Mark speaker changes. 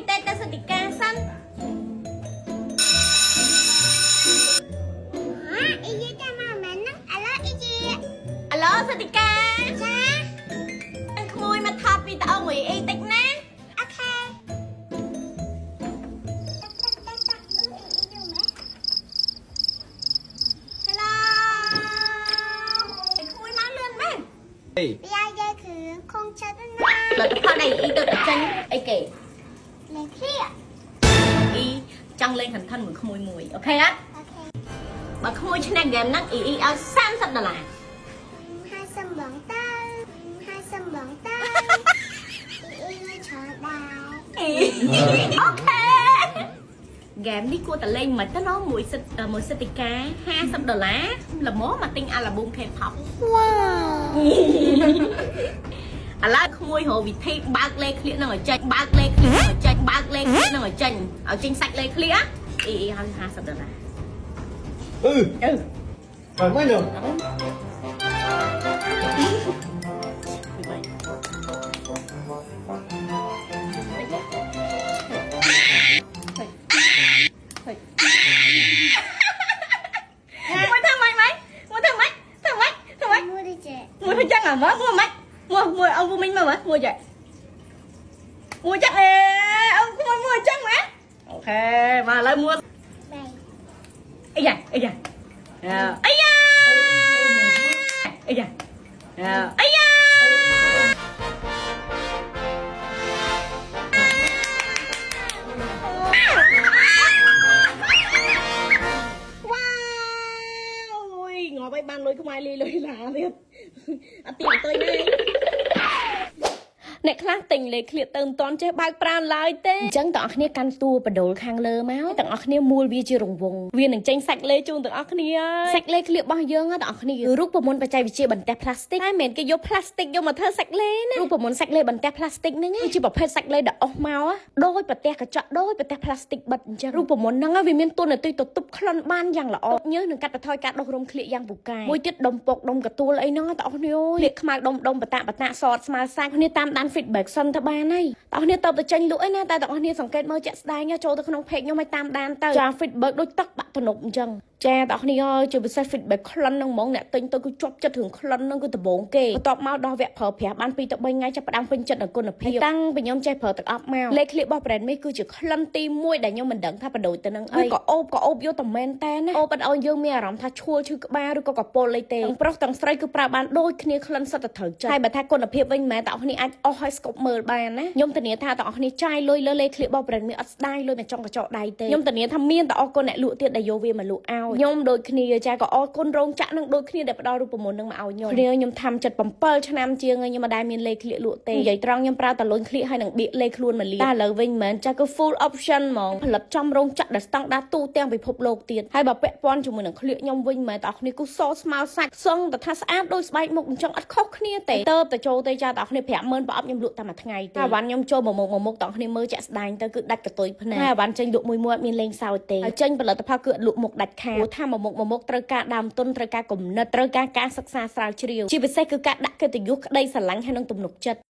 Speaker 1: tê tê sơ tì ca xanh
Speaker 2: ý gì cho mà mẹ nó alo ý gì
Speaker 1: alo sơ tì ca
Speaker 2: ចា
Speaker 1: anh khui mà thọp vì tao ngồi y tịch ná
Speaker 2: អូខេ
Speaker 1: hello anh khui má lươn mẹ
Speaker 2: ពីអាយគឺខងចិត្តណា
Speaker 1: là tập phao này y được tranh ấy kể
Speaker 2: លេខៀ
Speaker 1: y trăng lên thành thân một khôi mùi ok á
Speaker 2: អូខេ
Speaker 1: mà khôi trên này game nắng y ao san sắp là
Speaker 2: ហើយសំបងតើហើយសំបងតើអ៊ីឈរដែរ
Speaker 1: ok game đi cua tà lên mà tới nó mùi xịt cá $50 là mố mà tinh album K-pop
Speaker 2: វ៉ា
Speaker 1: à lá khui hồ bị thi bạc lê khía nó ở trên bạc lê khía nó ở trên bạc lê khía nó ở trên sạch lê khía y $50
Speaker 3: Ừ,
Speaker 1: ừ
Speaker 3: phải mấy nhở?
Speaker 1: mua thằng mày
Speaker 2: មួយដូចចេះ
Speaker 1: mua thằng chăng à má mua mấy mua ông vô minh mà má mua vậy mua chắc ê ông mua chắc má ok mà lại mua
Speaker 2: 3
Speaker 1: ấy da ấy da ấy da ấy da ấy da wow ngồi bay ban lối không ai ly lối là thiệt tiền tôi đây អ្នកខ្លះទិញលេខឃ្លាទៅមិនតន់ចេះបើកប្រាណឡើយទេអញ្ចឹងទាំងអស់គ្នាកាន់តួបដូលខាងលើមកទាំងអស់គ្នាមូលវាជារង្វង់វានឹងចេញសាច់លេខជូនទាំងអស់គ្នាសាច់លេខឃ្លារបស់យើងទាំងអស់គ្នារូបមន្តបច្ចេកវិទ្យាបន្ទះផ្លាស្ទិកតែមិនមែនគេយកផ្លាស្ទិកយកមកធ្វើសាច់លេខណារូបមន្តសាច់លេខបន្ទះផ្លាស្ទិកហ្នឹងគឺជាប្រភេទសាច់លេខដែលអស់មកដោយប្រទះកញ្ចក់ដោយប្រទះផ្លាស្ទិកបិទអញ្ចឹងរូបមន្តហ្នឹងវាមានទុននទីទៅទប់ក្លិនបានយ៉ាងល្អញើសនឹងកាត់បន្ថយការដុសរំឃ្លៀកយ៉ាងពូកែមួយទៀតដុំពុកដុំកទួលអីហ្នឹងទាំងអស់គ្នាឃ្លៀកខ្មៅដុំបតាសតស្មើសាច់គ្នាតាមដាន feedback សិនទៅបានហើយតោះគ្នាទៅចេញលក់ឯណាតែទាំងអស់គ្នាសង្កេតមើលជាក់ស្ដែងចូលទៅក្នុង page ខ្ញុំឲ្យតាមដានទៅចា feedback ដូចទឹកបាក់ទំនប់អញ្ចឹងចាបងប្អូនជាពិសេស feedback ក្លិនហ្នឹងហ្មងអ្នកទិញទៅគឺជាប់ចិត្តរឿងក្លិនហ្នឹងគឺដំបូងគេបន្ទាប់មកដល់វគ្គប្រើប្រាស់បាន2ទៅ3ថ្ងៃចាប់ផ្ដើមពេញចិត្តនឹងគុណភាពតាំងពីខ្ញុំចេះប្រើទឹកអប់មកលេខឃ្លៀករបស់ brand នេះគឺជាក្លិនទី1ដែលខ្ញុំមិនដឹងថាបដូរទៅនឹងអីក៏អូបយកតែមែនតែណាអូបឲ្យយើងមានអារម្មណ៍ថាឈួលឈឺក្បាលឬក៏កពលអីទេទាំងប្រុសទាំងស្រីគឺប្រើបានដូចគ្នាក្លិនសិតតែត្រូវចិត្តហើយបើថាគុណភាពវិញមិនមែនតែអ្នកអាចអស់ឲ្យស្កប់មើលបានណាខ្ញុំធានាថាទាំងអស់គ្នាចាយលុយលើលេខឃ្លៀករបស់ brand នេះអត់ស្ដាយលុយមកចង់កញ្ចក់ដៃទេខ្ញុំធានាថាមានតែអរគុណអ្នកលក់ទៀតដែលយកវាមកលក់ឲ្យខ្ញុំដូចគ្នាចាក៏អរគុណរោងចក្រនឹងដូចគ្នាដែលផ្ដល់រូបមន្តនឹងមកឲ្យខ្ញុំทำចិត្ត7ឆ្នាំជាងខ្ញុំមិនដែលមានលេខឃ្លៀកលក់ទេនិយាយត្រង់ខ្ញុំប្រើតែលុយឃ្លៀកហើយនឹងបៀកលេខខ្លួនមកលៀតែឥឡូវវិញមិនមែនចាគឺ full option ហ្មងផលិតចំរោងចក្រដែលស្តង់ដារទូទាំងពិភពលោកទៀតហើយបើពាក់ព័ន្ធជាមួយនឹងឃ្លៀកខ្ញុំវិញមិនមែនតែអ្នកគ្នាគូសស្មៅសាច់សឹងតែថាស្អាតដូចស្បែកមុខអញ្ចឹងអត់ខុសគ្នាទេទៅចូលទៅចាតែអ្នកគ្នា50000ប្រអប់ខ្ញុំលក់តែមួយថ្ងៃទេអាវ៉ាន់ខ្ញុំចូលមកមុខតែអ្នកគ្នាមើលចាក់ស្ដែងទៅគឺដាច់កតុយភ្នែកហើយអាវ៉ាន់ចេញលក់មួយអត់មានលេងសើចទេហើយចេញផលិតផលគឺអត់លក់មុខដាច់ខាតព្រោះថាមុខត្រូវការដើមទុនត្រូវការគំនិតត្រូវការការសិក្សាស្រាវជ្រាវជាពិសេសគឺការដាក់កិត្តិយសក្តីស្រឡាញ់ហើយនឹងទំនុកចិត្ត